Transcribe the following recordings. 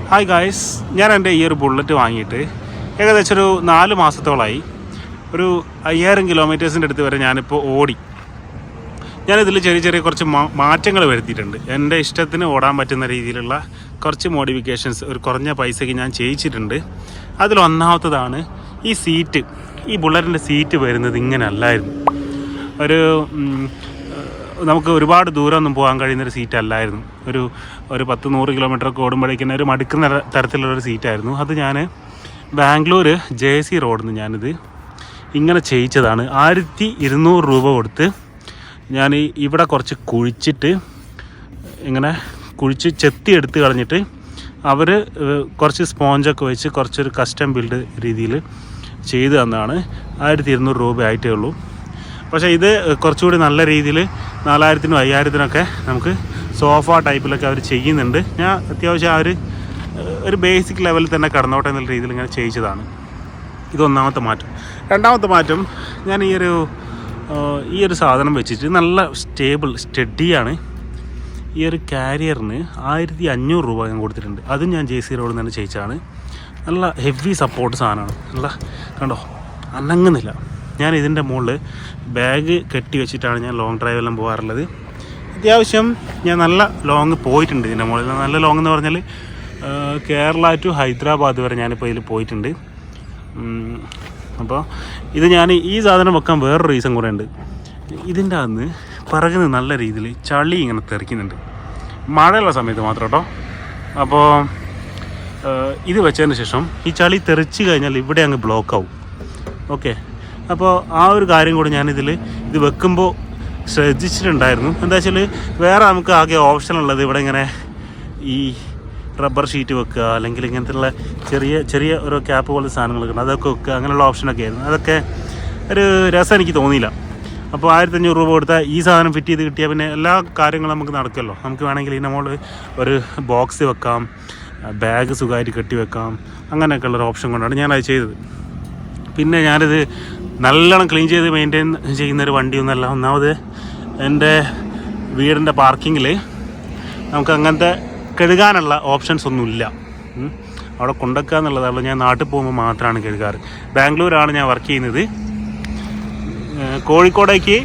Hi guys, ഞാൻ എൻ്റെ ഈ ഒരു ബുള്ളറ്റ് വാങ്ങിയിട്ട് ഏകദേശം ഒരു 4 മാസത്തോളമായി. ഒരു 5000 കിലോമീറ്റേഴ്സിൻ്റെ അടുത്ത് വരെ ഞാനിപ്പോൾ ഓടി. ഞാനിതിൽ ചെറിയ കുറച്ച് മാറ്റങ്ങൾ വരുത്തിയിട്ടുണ്ട്. എൻ്റെ ഇഷ്ടത്തിന് ഓടാൻ പറ്റുന്ന രീതിയിലുള്ള കുറച്ച് മോഡിഫിക്കേഷൻസ് ഒരു കുറഞ്ഞ പൈസയ്ക്ക് ഞാൻ ചെയ്യിച്ചിട്ടുണ്ട്. അതിൽ ഒന്നാമത്തതാണ് ഈ സീറ്റ്. ഈ ബുള്ളറ്റിൻ്റെ സീറ്റ് വരുന്നത് ഇങ്ങനെ അല്ലായിരുന്നു. നമുക്ക് ഒരുപാട് ദൂരമൊന്നും പോകാൻ കഴിയുന്നൊരു സീറ്റ് അല്ലായിരുന്നു. ഒരു 10-100 കിലോമീറ്ററൊക്കെ ഓടുമ്പോഴേക്കും ഒരു മടുക്കുന്ന തരത്തിലുള്ളൊരു സീറ്റായിരുന്നു. അത് ഞാൻ ബാംഗ്ലൂർ JC റോഡിൽ നിന്ന് ഞാനിത് ഇങ്ങനെ ചെയ്യിച്ചതാണ്. 1200 രൂപ കൊടുത്ത് ഞാൻ ഇവിടെ കുറച്ച് കുഴിച്ചിട്ട് ഇങ്ങനെ കുഴിച്ച് ചെത്തി എടുത്ത് കളഞ്ഞിട്ട് അവർ കുറച്ച് സ്പോഞ്ചൊക്കെ വെച്ച് കുറച്ചൊരു കസ്റ്റം ബിൽഡ് രീതിയിൽ ചെയ്തു തന്നതാണ്. 1200 രൂപ ആയിട്ടേ ഉള്ളൂ. പക്ഷേ ഇത് കുറച്ചുകൂടി നല്ല രീതിയിൽ 4000-നും 5000-ത്തിനൊക്കെ നമുക്ക് സോഫ ടൈപ്പിലൊക്കെ അവർ ചെയ്യുന്നുണ്ട്. ഞാൻ അത്യാവശ്യം ഒരു ബേസിക് ലെവലിൽ തന്നെ കടന്നോട്ടെ എന്നുള്ള രീതിയിൽ ഇങ്ങനെ ചെയ്യിച്ചതാണ്. ഇതൊന്നാമത്തെ മാറ്റം. രണ്ടാമത്തെ മാറ്റം, ഞാൻ ഈ ഒരു സാധനം വെച്ചിട്ട് നല്ല സ്റ്റഡിയാണ്. ഈ ഒരു കാരിയറിന് 1500 രൂപ ഞാൻ കൊടുത്തിട്ടുണ്ട്. അതും ഞാൻ JC റോഡിൽ നിന്ന് തന്നെ ചെയ്യിച്ചാണ്. നല്ല ഹെവി സപ്പോർട്ട് സാധനമാണ്. നല്ല കണ്ടോ, അനങ്ങുന്നില്ല. ഞാൻ ഇതിൻ്റെ മുകളിൽ ബാഗ് കെട്ടി വെച്ചിട്ടാണ് ഞാൻ ലോങ് ഡ്രൈവെല്ലാം പോകാറുള്ളത്. അത്യാവശ്യം ഞാൻ നല്ല ലോങ് പോയിട്ടുണ്ട് ഇതിൻ്റെ മുകളിൽ. നല്ല ലോങ് എന്ന് പറഞ്ഞാൽ കേരള ടു ഹൈദരാബാദ് വരെ ഞാനിപ്പോൾ ഇതിൽ പോയിട്ടുണ്ട്. അപ്പോൾ ഇത് ഞാൻ ഈ സാധനം വെക്കാൻ വേറൊരു റീസൺ കൂടെ ഉണ്ട്. ഇതിൻ്റെ അകത്ത് പിറകുന്ന നല്ല രീതിയിൽ ചളി ഇങ്ങനെ തെറിക്കുന്നുണ്ട്, മഴയുള്ള സമയത്ത് മാത്രം കേട്ടോ. അപ്പോൾ ഇത് വെച്ചതിന് ശേഷം ഈ ചളി തെറിച്ച് കഴിഞ്ഞാൽ ഇവിടെ അങ്ങ് ബ്ലോക്ക് ആവും. ഓക്കെ, അപ്പോൾ ആ ഒരു കാര്യം കൂടി ഞാനിത് വെക്കുമ്പോൾ ശ്രദ്ധിച്ചിട്ടുണ്ടായിരുന്നു. എന്താ വെച്ചാൽ വേറെ നമുക്ക് ആകെ ഓപ്ഷനുള്ളത് ഇവിടെ ഇങ്ങനെ ഈ റബ്ബർ ഷീറ്റ് വെക്കുക, അല്ലെങ്കിൽ ഇങ്ങനത്തെയുള്ള ചെറിയ ഓരോ ക്യാപ്പ് പോലത്തെ സാധനങ്ങളൊക്കെ അതൊക്കെ വെക്കുക, അങ്ങനെയുള്ള ഓപ്ഷനൊക്കെ ആയിരുന്നു. അതൊക്കെ ഒരു രസം എനിക്ക് തോന്നിയില്ല. അപ്പോൾ 1500 രൂപ കൊടുത്താൽ ഈ സാധനം ഫിറ്റ് ചെയ്ത് കിട്ടിയാൽ പിന്നെ എല്ലാ കാര്യങ്ങളും നമുക്ക് നടക്കുമല്ലോ. നമുക്ക് വേണമെങ്കിൽ ഇതിൻ്റെ മുകളിൽ ഒരു ബോക്സ് വെക്കാം, ബാഗ് സുഖമായിട്ട് കെട്ടി വെക്കാം, അങ്ങനെയൊക്കെ ഉള്ളൊരു ഓപ്ഷൻ കൊണ്ടാണ് ഞാനത് ചെയ്തത്. പിന്നെ ഞാനിത് നല്ലോണം ക്ലീൻ ചെയ്ത് മെയിൻറ്റെയിൻ ചെയ്യുന്നൊരു വണ്ടിയൊന്നുമല്ല. ഒന്നാമത് എൻ്റെ വീടിൻ്റെ പാർക്കിങ്ങിൽ നമുക്ക് അങ്ങനത്തെ കഴുകാനുള്ള ഓപ്ഷൻസ് ഒന്നുമില്ല. അവിടെ കൊണ്ടുവയ്ക്കുക എന്നുള്ളതാണ്. ഞാൻ നാട്ടിൽ പോകുമ്പോൾ മാത്രമാണ് കഴുകാറ്. ബാംഗ്ലൂരാണ് ഞാൻ വർക്ക് ചെയ്യുന്നത്. കോഴിക്കോടേക്ക്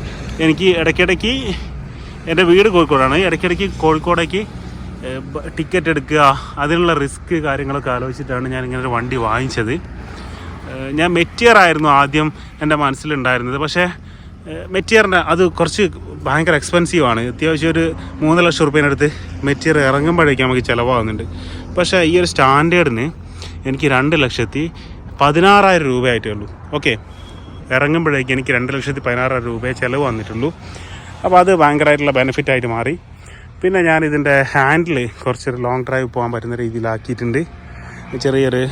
എനിക്ക് ഇടയ്ക്കിടയ്ക്ക്, എൻ്റെ വീട് കോഴിക്കോടാണ്, ഇടയ്ക്കിടയ്ക്ക് കോഴിക്കോടേക്ക് ടിക്കറ്റ് എടുക്കുക, അതിനുള്ള റിസ്ക് കാര്യങ്ങളൊക്കെ ആലോചിച്ചിട്ടാണ് ഞാൻ ഇങ്ങനെ ഒരു വണ്ടി വാങ്ങിച്ചത്. ഞാൻ മെറ്റിയർ ആയിരുന്നു ആദ്യം എൻ്റെ മനസ്സിലുണ്ടായിരുന്നത്. പക്ഷേ മെറ്റിയറിൻ്റെ അത് കുറച്ച് ഭയങ്കര എക്സ്പെൻസീവാണ്. അത്യാവശ്യം ഒരു 3 ലക്ഷം രൂപേനടുത്ത് മെറ്റിയർ ഇറങ്ങുമ്പോഴേക്കും നമുക്ക് ചിലവാകുന്നുണ്ട്. പക്ഷേ ഈ ഒരു സ്റ്റാൻഡേർഡിന് എനിക്ക് 2,16,000 രൂപയായിട്ടേ ഉള്ളൂ. ഓക്കെ, ഇറങ്ങുമ്പോഴേക്കും എനിക്ക് 2,16,000 രൂപയെ ചിലവ് വന്നിട്ടുള്ളൂ. അപ്പോൾ അത് ഭയങ്കരമായിട്ടുള്ള ബെനിഫിറ്റായിട്ട് മാറി. പിന്നെ ഞാൻ ഇതിൻ്റെ ഹാൻഡിൽ കുറച്ചൊരു ലോങ് ഡ്രൈവ് പോകാൻ പറ്റുന്ന രീതിയിലാക്കിയിട്ടുണ്ട്. ചെറിയൊരു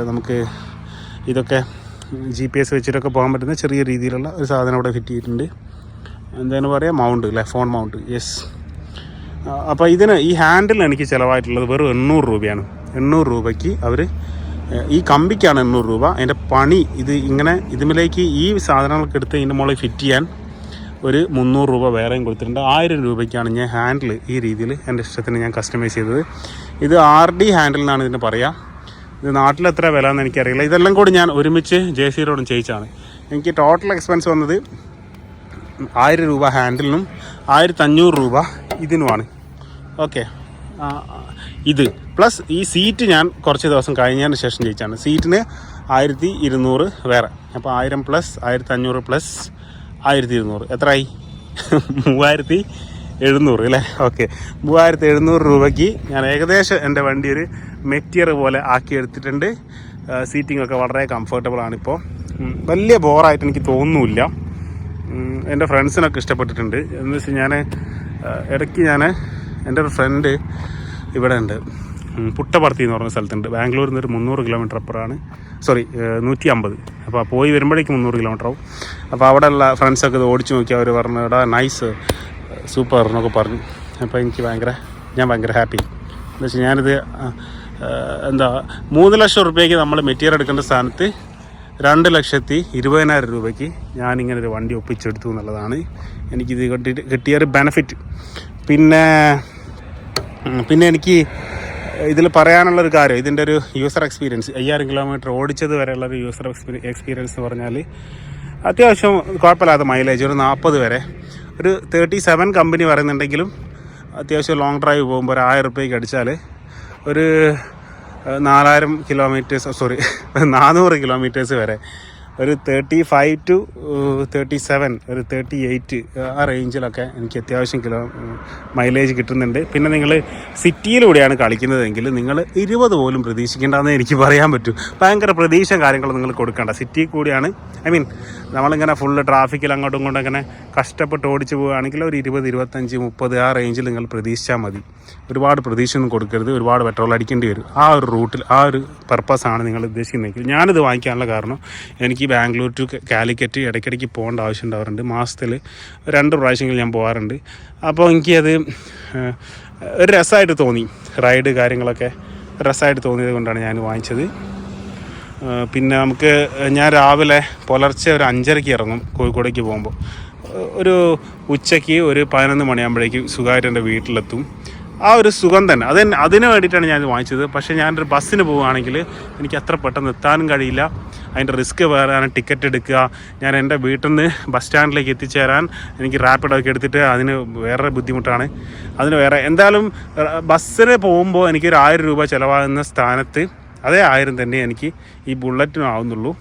നമുക്ക് ഇതൊക്കെ GPS വെച്ചിട്ടൊക്കെ പോകാൻ പറ്റുന്ന ചെറിയ രീതിയിലുള്ള ഒരു സാധനം അവിടെ ഫിറ്റ് ചെയ്തിട്ടുണ്ട്. എന്താണ് പറയുക, മൗണ്ട് അല്ലേ, ഫോൺ മൗണ്ട്. യെസ്. അപ്പോൾ ഈ ഹാൻഡിൽ എനിക്ക് ചിലവായിട്ടുള്ളത് വെറും 800 രൂപയാണ്. 800 രൂപയ്ക്ക് അവർ ഈ കമ്പിക്കാണ് 800 രൂപ. അതിൻ്റെ പണി ഇതിലേക്ക് ഈ സാധനങ്ങളൊക്കെ എടുത്ത് ഇതിൻ്റെ മുകളിൽ ഫിറ്റ് ചെയ്യാൻ ഒരു 300 രൂപ വേറെയും കൊടുത്തിട്ടുണ്ട്. 1000 രൂപയ്ക്കാണ് ഞാൻ ഹാൻഡിൽ ഈ രീതിയിൽ എൻ്റെ ഇഷ്ടത്തിന് ഞാൻ കസ്റ്റമൈസ് ചെയ്തത്. ഇത് RD ഹാൻഡിൽ എന്നാണ് ഇതിന് പറയുക. ഇത് നാട്ടിലെത്ര വില എന്ന് എനിക്കറിയില്ല. ഇതെല്ലാം കൂടി ഞാൻ ഒരുമിച്ച് JC റോഡും ചെയ്യിച്ചാണ്. എനിക്ക് ടോട്ടൽ എക്സ്പെൻസ് വന്നത് 1000 രൂപ ഹാൻഡിലിനും 1500 രൂപ ഇതിനുമാണ്. ഓക്കെ, ഇത് പ്ലസ് ഈ സീറ്റ് ഞാൻ കുറച്ച് ദിവസം കഴിഞ്ഞതിന് ശേഷം ചെയ്യിച്ചാണ്. സീറ്റിന് 1200 വേറെ. അപ്പോൾ 1000 പ്ലസ് 1500 പ്ലസ് 1200 എത്രയായി? 3700 അല്ലേ? ഓക്കെ, 3700 രൂപയ്ക്ക് ഞാൻ ഏകദേശം എൻ്റെ വണ്ടി ഒരു മെറ്റിയർ പോലെ ആക്കിയെടുത്തിട്ടുണ്ട്. സീറ്റിംഗ് ഒക്കെ വളരെ കംഫർട്ടബിളാണിപ്പോൾ. വലിയ ബോറായിട്ട് എനിക്ക് തോന്നുന്നില്ല. എൻ്റെ ഫ്രണ്ട്സിനൊക്കെ ഇഷ്ടപ്പെട്ടിട്ടുണ്ട്. എന്ന് വെച്ചാൽ ഇടയ്ക്ക് എൻ്റെ ഒരു ഫ്രണ്ട് ഇവിടെ ഉണ്ട്, പുട്ടപർത്തി എന്ന് പറഞ്ഞ സ്ഥലത്തുണ്ട്. ബാംഗ്ലൂരിൽ നിന്ന് ഒരു 300 കിലോമീറ്റർ അപ്പുറമാണ്. 150. അപ്പോൾ പോയി വരുമ്പോഴേക്കും 300 കിലോമീറ്റർ ആവും. അപ്പോൾ അവിടെയുള്ള ഫ്രണ്ട്സൊക്കെ ഇത് ഓടിച്ച് നോക്കി അവർ പറഞ്ഞു, എടാ നൈസ്, സൂപ്പർ എന്നൊക്കെ പറഞ്ഞു. അപ്പോൾ ഞാൻ ഭയങ്കര ഹാപ്പി. എന്ന് വെച്ചാൽ ഞാനിത് 3 ലക്ഷം രൂപയ്ക്ക് നമ്മൾ മെറ്റീരിയൽ എടുക്കേണ്ട സ്ഥാനത്ത് 2,20,000 രൂപയ്ക്ക് ഞാനിങ്ങനൊരു വണ്ടി ഒപ്പിച്ചെടുത്തു എന്നുള്ളതാണ് എനിക്കിത് കിട്ടിയൊരു ബെനഫിറ്റ്. പിന്നെ എനിക്ക് ഇതിൽ പറയാനുള്ളൊരു കാര്യം, ഇതിൻ്റെ ഒരു യൂസർ എക്സ്പീരിയൻസ് 5000 കിലോമീറ്റർ ഓടിച്ചത് വരെയുള്ളൊരു യൂസർ എക്സ്പീരിയൻസ് എന്ന് പറഞ്ഞാൽ അത്യാവശ്യം കുഴപ്പമില്ലാത്ത മൈലേജ്, ഒരു 40 വരെ. ഒരു 37 കമ്പനി പറയുന്നുണ്ടെങ്കിലും അത്യാവശ്യം ലോങ് ഡ്രൈവ് പോകുമ്പോൾ ഒരു 1000 രൂപയ്ക്ക് അടിച്ചാൽ ഒരു 400 കിലോമീറ്റേഴ്സ് വരെ ഒരു 35 to 37, ഒരു 38 ആ റേഞ്ചിലൊക്കെ എനിക്ക് അത്യാവശ്യം മൈലേജ് കിട്ടുന്നുണ്ട്. പിന്നെ നിങ്ങൾ സിറ്റിയിലൂടെയാണ് കളിക്കുന്നതെങ്കിൽ നിങ്ങൾ 20 പോലും പ്രതീക്ഷിക്കേണ്ടതെന്ന് എനിക്ക് പറയാൻ പറ്റും. ഭയങ്കര പ്രതീക്ഷ കാര്യങ്ങളും നിങ്ങൾ കൊടുക്കേണ്ട. സിറ്റി കൂടിയാണ്, നമ്മളിങ്ങനെ ഫുള്ള് ട്രാഫിക്കിൽ അങ്ങോട്ടും ഇങ്ങോട്ടും അങ്ങനെ കഷ്ടപ്പെട്ട് ഓടിച്ച് പോവുകയാണെങ്കിൽ ഒരു 20, 25, 30 ആ റേഞ്ചിൽ നിങ്ങൾ പ്രതീക്ഷിച്ചാൽ മതി. ഒരുപാട് പ്രതീക്ഷയൊന്നും കൊടുക്കരുത്, ഒരുപാട് പെട്രോൾ അടിക്കേണ്ടി വരും. ആ ഒരു റൂട്ടിൽ ആ ഒരു പർപ്പസാണ് നിങ്ങൾ ഉദ്ദേശിക്കുന്നതെങ്കിൽ. ഞാനിത് വാങ്ങിക്കാനുള്ള കാരണം എനിക്ക് ബാംഗ്ലൂർ ടു കാലിക്കറ്റ് ഇടയ്ക്കിടയ്ക്ക് പോകേണ്ട ആവശ്യം ഉണ്ടാവാറുണ്ട്. മാസത്തിൽ 2 പ്രാവശ്യങ്ങൾ ഞാൻ പോകാറുണ്ട്. അപ്പോൾ എനിക്കത് ഒരു രസമായിട്ട് തോന്നി. റൈഡ് കാര്യങ്ങളൊക്കെ രസമായിട്ട് തോന്നിയത് കൊണ്ടാണ് ഞാൻ വാങ്ങിച്ചത്. പിന്നെ ഞാൻ രാവിലെ പുലർച്ചെ ഒരു 5:30 ഇറങ്ങും കോഴിക്കോടേക്ക് പോകുമ്പോൾ. ഒരു ഉച്ചയ്ക്ക് ഒരു 11 മണിയാകുമ്പോഴേക്കും സുഖമായിട്ട് എൻ്റെ വീട്ടിലെത്തും. ആ ഒരു സുഖം തന്നെ അതിന് വേണ്ടിയിട്ടാണ് ഞാൻ വാങ്ങിച്ചത്. പക്ഷേ ഞാനൊരു ബസ്സിന് പോവുകയാണെങ്കിൽ എനിക്ക് അത്ര പെട്ടെന്ന് എത്താനും കഴിയില്ല. അതിൻ്റെ റിസ്ക് വേറെ, ടിക്കറ്റ് എടുക്കുക, ഞാൻ എൻ്റെ വീട്ടിൽ നിന്ന് ബസ് സ്റ്റാൻഡിലേക്ക് എത്തിച്ചേരാൻ എനിക്ക് റാപ്പിഡൊക്കെ എടുത്തിട്ട് അതിന് വേറെ ബുദ്ധിമുട്ടാണ്. അതിന് വേറെ എന്തായാലും ബസ്സിന് പോകുമ്പോൾ എനിക്കൊരു 1000 രൂപ ചിലവാകുന്ന സ്ഥാനത്ത് അതേ 1000 തന്നെ എനിക്ക് ഈ ബുള്ളറ്റിനും ആവുന്നുള്ളൂ.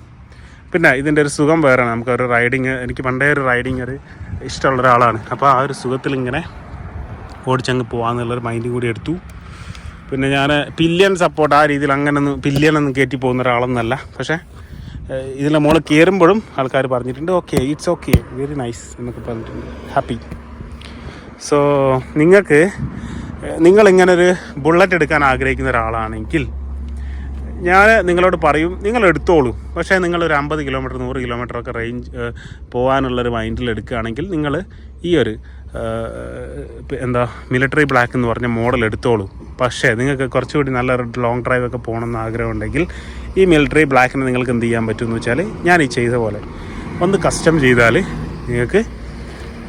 പിന്നെ ഇതിൻ്റെ ഒരു സുഖം വേറെയാണ്. നമുക്കൊരു റൈഡിങ്, എനിക്ക് പണ്ടേ ഒരു റൈഡിങ് ഒരു ഇഷ്ടമുള്ള ഒരാളാണ്. അപ്പോൾ ആ ഒരു സുഖത്തിൽ ഇങ്ങനെ ഓടിച്ചങ്ങ് പോകാമെന്നുള്ളൊരു മൈൻഡും കൂടി എടുത്തു. പിന്നെ ഞാൻ പില്ലിയൻ സപ്പോർട്ട് ആ രീതിയിൽ പില്ലിയനൊന്നും കയറ്റി പോകുന്ന ഒരാളൊന്നല്ല. പക്ഷേ ഇതിൻ്റെ മുകളിൽ കയറുമ്പോഴും ആൾക്കാർ പറഞ്ഞിട്ടുണ്ട് okay, it's okay, very nice എന്നൊക്കെ പറഞ്ഞിട്ടുണ്ട്. ഹാപ്പി. സോ നിങ്ങളിങ്ങനൊരു ബുള്ളറ്റ് എടുക്കാൻ ആഗ്രഹിക്കുന്ന ഒരാളാണെങ്കിൽ ഞാൻ നിങ്ങളോട് പറയും, നിങ്ങൾ എടുത്തോളൂ. പക്ഷേ നിങ്ങളൊരു 50 കിലോമീറ്റർ 100 കിലോമീറ്ററൊക്കെ റേഞ്ച് പോകാനുള്ളൊരു മൈൻഡിൽ എടുക്കുകയാണെങ്കിൽ നിങ്ങൾ ഈ ഒരു മിലിറ്ററി ബ്ലാക്ക് എന്ന് പറഞ്ഞ മോഡൽ എടുത്തോളൂ. പക്ഷേ നിങ്ങൾക്ക് കുറച്ചുകൂടി നല്ല ലോങ് ഡ്രൈവ് ഒക്കെ പോകണമെന്ന് ആഗ്രഹമുണ്ടെങ്കിൽ ഈ മിലിറ്ററി ബ്ലാക്കിന് നിങ്ങൾക്ക് എന്ത് ചെയ്യാൻ പറ്റുമെന്ന് വെച്ചാൽ ഞാൻ ഈ ചെയ്ത പോലെ ഒന്ന് കസ്റ്റം ചെയ്താൽ നിങ്ങൾക്ക്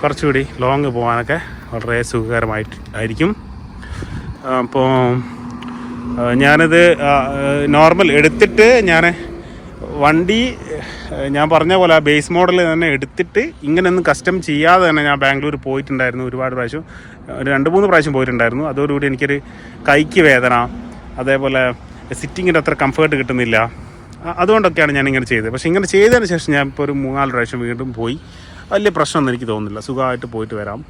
കുറച്ചുകൂടി ലോങ് പോകാനൊക്കെ വളരെ സുഖകരമായിരിക്കും. അപ്പോൾ ഞാനത് നോർമൽ എടുത്തിട്ട് ഞാൻ പറഞ്ഞ പോലെ ആ ബേസ് മോഡൽ തന്നെ എടുത്തിട്ട് ഇങ്ങനെയൊന്നും കസ്റ്റം ചെയ്യാതെ തന്നെ ഞാൻ ബാംഗ്ലൂർ പോയിട്ടുണ്ടായിരുന്നു. ഒരുപാട് പ്രാവശ്യം, ഒരു 2-3 പ്രാവശ്യം പോയിട്ടുണ്ടായിരുന്നു. അതോടുകൂടി എനിക്കൊരു കൈക്ക് വേദന, അതേപോലെ സിറ്റിങ്ങിൻ്റെ അത്ര കംഫേർട്ട് കിട്ടുന്നില്ല. അതുകൊണ്ടൊക്കെയാണ് ഞാനിങ്ങനെ ചെയ്തത്. പക്ഷേ ഇങ്ങനെ ചെയ്തതിന് ശേഷം ഞാൻ ഇപ്പോൾ ഒരു 3-4 പ്രാവശ്യം വീണ്ടും പോയി. വലിയ പ്രശ്നമൊന്നും എനിക്ക് തോന്നുന്നില്ല, സുഖമായിട്ട് പോയിട്ട് വരാം.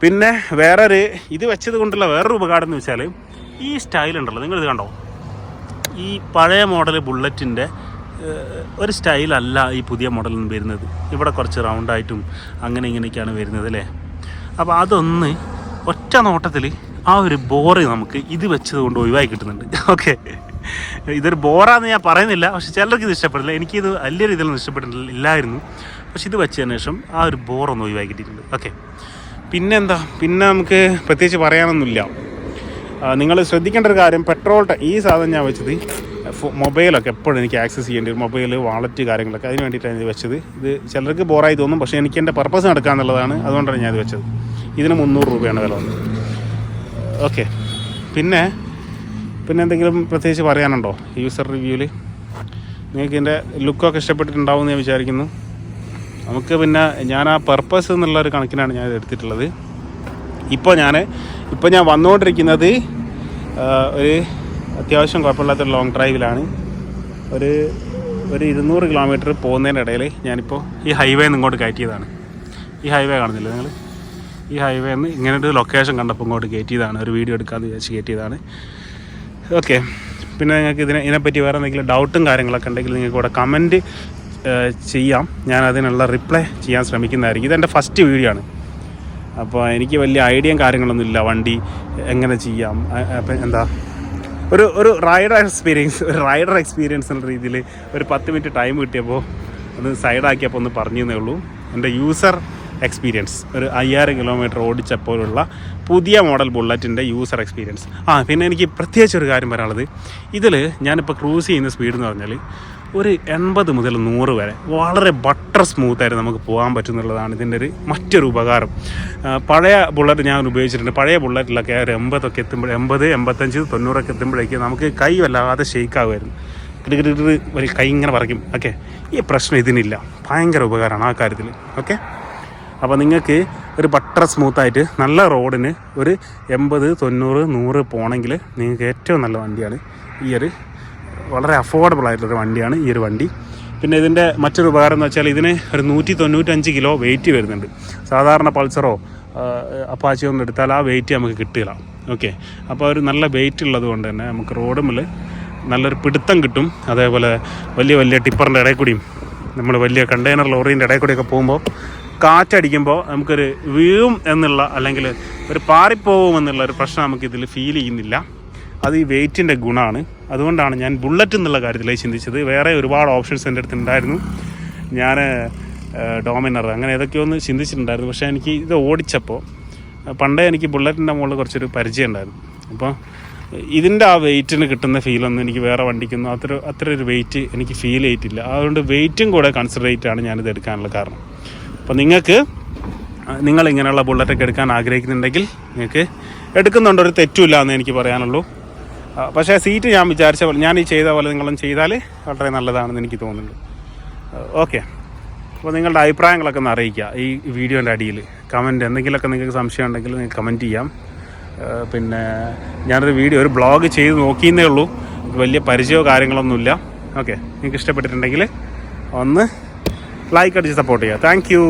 പിന്നെ ഇത് വെച്ചത് കൊണ്ടുള്ള വേറൊരു ഉപകാരം എന്ന് വെച്ചാൽ ഈ സ്റ്റൈലുണ്ടല്ലോ, നിങ്ങളിത് കണ്ടോ, ഈ പഴയ മോഡൽ ബുള്ളറ്റിൻ്റെ ഒരു സ്റ്റൈലല്ല ഈ പുതിയ മോഡലിൽ നിന്ന് വരുന്നത്. ഇവിടെ കുറച്ച് റൗണ്ടായിട്ടും അങ്ങനെ ഇങ്ങനെയൊക്കെയാണ് വരുന്നത് അല്ലേ. അപ്പോൾ അതൊന്ന് ഒറ്റ നോട്ടത്തിൽ ആ ഒരു ബോറ് നമുക്ക് ഇത് വെച്ചത് കൊണ്ട് ഒഴിവായി കിട്ടുന്നുണ്ട്. ഓക്കെ, ഇതൊരു ബോറാന്ന് ഞാൻ പറയുന്നില്ല, പക്ഷെ ചിലർക്ക് ഇത് ഇഷ്ടപ്പെടില്ല. എനിക്കിത് വലിയ രീതിയിലൊന്നും ഇഷ്ടപ്പെട്ടില്ലായിരുന്നു. പക്ഷെ ഇത് വെച്ചതിന് ശേഷം ആ ഒരു ബോറൊന്നും ഒഴിവായി കിട്ടിയിട്ടുണ്ട്. ഓക്കെ, പിന്നെ നമുക്ക് പ്രത്യേകിച്ച് പറയാനൊന്നുമില്ല. നിങ്ങൾ ശ്രദ്ധിക്കേണ്ട ഒരു കാര്യം, ഈ സാധനം ഞാൻ വെച്ചത് മൊബൈലൊക്കെ എപ്പോഴും എനിക്ക് ആക്സസ് ചെയ്യേണ്ടി വരും. മൊബൈൽ, വാളറ്റ് കാര്യങ്ങളൊക്കെ അതിന് വേണ്ടിയിട്ടാണ് ഇത് വെച്ചത്. ഇത് ചിലർക്ക് ബോറായി തോന്നും, പക്ഷേ എനിക്ക് എൻ്റെ പർപ്പസ് നടക്കാമെന്നുള്ളതാണ്. അതുകൊണ്ടാണ് ഞാൻ ഇത് വെച്ചത്. ഇതിന് 300 രൂപയാണ് വില വന്നത്. ഓക്കെ, പിന്നെ എന്തെങ്കിലും പ്രത്യേകിച്ച് പറയാനുണ്ടോ യൂസർ റിവ്യൂവിൽ? നിങ്ങൾക്ക് ഇതിൻ്റെ ലുക്കൊക്കെ ഇഷ്ടപ്പെട്ടിട്ടുണ്ടാവും എന്ന് ഞാൻ വിചാരിക്കുന്നു. നമുക്ക് പിന്നെ ഞാൻ ആ പർപ്പസ് എന്നുള്ളൊരു കണക്കിനാണ് ഞാൻ ഇത് എടുത്തിട്ടുള്ളത്. ഇപ്പോൾ ഞാൻ വന്നുകൊണ്ടിരിക്കുന്നത് ഒരു അത്യാവശ്യം കുഴപ്പമില്ലാത്തൊരു ലോങ് ഡ്രൈവിലാണ്. ഒരു 200 കിലോമീറ്റർ പോകുന്നതിനിടയിൽ ഞാനിപ്പോൾ ഈ ഹൈവേ നിന്ന് ഇങ്ങോട്ട് കയറ്റിയതാണ്. ഈ ഹൈവേ കാണുന്നില്ല നിങ്ങൾ? ഈ ഹൈവേ നിന്ന് ഇങ്ങനൊരു ലൊക്കേഷൻ കണ്ടപ്പോൾ ഇങ്ങോട്ട് കയറ്റിയതാണ്. ഒരു വീഡിയോ എടുക്കാമെന്ന് വിചാരിച്ച് കയറ്റിയതാണ്. ഓക്കെ, പിന്നെ നിങ്ങൾക്ക് ഇതിനെപ്പറ്റി വേറെ എന്തെങ്കിലും ഡൗട്ടും കാര്യങ്ങളൊക്കെ ഉണ്ടെങ്കിൽ നിങ്ങൾക്ക് ഇവിടെ കമൻറ്റ് ചെയ്യാം. ഞാൻ അതിനുള്ള റിപ്ലൈ ചെയ്യാൻ ശ്രമിക്കുന്നതായിരിക്കും. ഇതെൻ്റെ ഫസ്റ്റ് വീഡിയോ ആണ്. അപ്പോൾ എനിക്ക് വലിയ ഐഡിയയും കാര്യങ്ങളൊന്നും ഇല്ല വണ്ടി എങ്ങനെ ചെയ്യാം. അപ്പം ഒരു റൈഡർ എക്സ്പീരിയൻസ് എന്ന രീതിയിൽ ഒരു 10 മിനിറ്റ് ടൈം കിട്ടിയപ്പോൾ ഒന്ന് സൈഡാക്കിയപ്പോൾ ഒന്ന് പറഞ്ഞേ ഉള്ളൂ. എൻ്റെ യൂസർ എക്സ്പീരിയൻസ്, ഒരു 5000 കിലോമീറ്റർ ഓടിച്ചപ്പോഴുള്ള പുതിയ മോഡൽ ബുള്ളറ്റിൻ്റെ യൂസർ എക്സ്പീരിയൻസ്. പിന്നെ എനിക്ക് പ്രത്യേകിച്ച് ഒരു കാര്യം പറയാനുള്ളത്, ഇതിൽ ഞാനിപ്പോൾ ക്രൂസ് ചെയ്യുന്ന സ്പീഡ് എന്ന് പറഞ്ഞാൽ ഒരു 80 മുതൽ 100 വരെ വളരെ ബട്ടർ സ്മൂത്തായിട്ട് നമുക്ക് പോകാൻ പറ്റുന്നുള്ളതാണ് ഇതിൻ്റെ ഒരു മറ്റൊരു ഉപകാരം. പഴയ ബുള്ളറ്റ് ഞാൻ ഉപയോഗിച്ചിട്ടുണ്ട്. പഴയ ബുള്ളറ്റിലൊക്കെ ഒരു 80 എത്തുമ്പോൾ 80, 85, 90 എത്തുമ്പോഴേക്ക് നമുക്ക് കൈ വല്ലാതെ ഷെയ്ക്കാകുമായിരുന്നു. കിടുകിട്ട് ഒരു കൈ ഇങ്ങനെ പറയും. ഓക്കെ, ഈ പ്രശ്നം ഇതിനില്ല. ഭയങ്കര ഉപകാരമാണ് ആ കാര്യത്തിൽ. ഓക്കെ, അപ്പോൾ നിങ്ങൾക്ക് ഒരു ബട്ടർ സ്മൂത്തായിട്ട് നല്ല റോഡിന് ഒരു 80, 90, 100 പോകണമെങ്കിൽ നിങ്ങൾക്ക് ഏറ്റവും നല്ല വണ്ടിയാണ് ഈ ഒരു വളരെ അഫോർഡബിൾ ആയിട്ടുള്ളൊരു വണ്ടിയാണ് ഈ ഒരു വണ്ടി. പിന്നെ ഇതിൻ്റെ മറ്റൊരു ഉപകാരം എന്ന് വെച്ചാൽ ഇതിന് ഒരു 195 കിലോ വെയിറ്റ് വരുന്നുണ്ട്. സാധാരണ പൾസറോ അപ്പാച്ചിയോ ഒന്നും എടുത്താൽ ആ വെയിറ്റ് നമുക്ക് കിട്ടില്ല. ഓക്കെ, അപ്പോൾ ഒരു നല്ല വെയിറ്റ് ഉള്ളത് കൊണ്ട് തന്നെ നമുക്ക് റോഡുമിൽ നല്ലൊരു പിടുത്തം കിട്ടും. അതേപോലെ വലിയ വലിയ ടിപ്പറിൻ്റെ ഇടയിൽ കൂടിയും നമ്മൾ വലിയ കണ്ടെയ്നർ ലോറീൻ്റെ ഇടയിൽ കൂടിയൊക്കെ പോകുമ്പോൾ കാറ്റടിക്കുമ്പോൾ നമുക്കൊരു വീഴും എന്നുള്ള അല്ലെങ്കിൽ ഒരു പാറിപ്പോവും എന്നുള്ള ഒരു പ്രശ്നം നമുക്കിതിൽ ഫീൽ ചെയ്യുന്നില്ല. അത് ഈ വെയിറ്റിൻ്റെ ഗുണമാണ്. അതുകൊണ്ടാണ് ഞാൻ ബുള്ളറ്റ് എന്നുള്ള കാര്യത്തിലേക്ക് ചിന്തിച്ചത്. വേറെ ഒരുപാട് ഓപ്ഷൻസ് എൻ്റെ അടുത്ത് ഉണ്ടായിരുന്നു. ഞാൻ ഡോമിനർ അങ്ങനെ ഏതൊക്കെയോ ഒന്ന് ചിന്തിച്ചിട്ടുണ്ടായിരുന്നു. പക്ഷേ എനിക്ക് ഇത് ഓടിച്ചപ്പോൾ പണ്ടേ എനിക്ക് ബുള്ളറ്റിൻ്റെ മുകളിൽ കുറച്ചൊരു പരിചയം ഉണ്ടായിരുന്നു. അപ്പോൾ ഇതിൻ്റെ ആ വെയിറ്റിന് കിട്ടുന്ന ഫീലൊന്നും എനിക്ക് വേറെ വണ്ടിക്കൊന്നും അത്ര ഒരു വെയിറ്റ് എനിക്ക് ഫീൽ ചെയ്തിട്ടില്ല. അതുകൊണ്ട് വെയിറ്റും കൂടെ കൺസിഡർ ചെയ്തിട്ടാണ് ഞാനിത് എടുക്കാനുള്ള കാരണം. അപ്പോൾ നിങ്ങളിങ്ങനെയുള്ള ബുള്ളറ്റൊക്കെ എടുക്കാൻ ആഗ്രഹിക്കുന്നുണ്ടെങ്കിൽ നിങ്ങൾക്ക് എടുക്കുന്നുണ്ട്, ഒരു തെറ്റുമില്ല എന്ന് എനിക്ക് പറയാനുള്ളൂ. പക്ഷേ സീറ്റ് ഞാൻ വിചാരിച്ച പോലെ ഞാൻ ഈ ചെയ്ത പോലെ നിങ്ങളും ചെയ്താൽ വളരെ നല്ലതാണെന്ന് എനിക്ക് തോന്നുന്നുണ്ട്. ഓക്കെ, അപ്പോൾ നിങ്ങളുടെ അഭിപ്രായങ്ങളൊക്കെ ഒന്ന് അറിയിക്കുക ഈ വീഡിയോൻ്റെ അടിയിൽ. കമൻറ്റ് എന്തെങ്കിലുമൊക്കെ നിങ്ങൾക്ക് സംശയം ഉണ്ടെങ്കിൽ നിങ്ങൾക്ക് കമൻറ്റ് ചെയ്യാം. പിന്നെ ഒരു ബ്ലോഗ് ചെയ്ത് നോക്കിയെന്നേ ഉള്ളൂ. വലിയ പരിചയമോ കാര്യങ്ങളൊന്നുമില്ല. ഓക്കെ, നിങ്ങൾക്ക് ഇഷ്ടപ്പെട്ടിട്ടുണ്ടെങ്കിൽ ഒന്ന് ലൈക്ക് അടിച്ച് സപ്പോർട്ട് ചെയ്യുക. Thank you.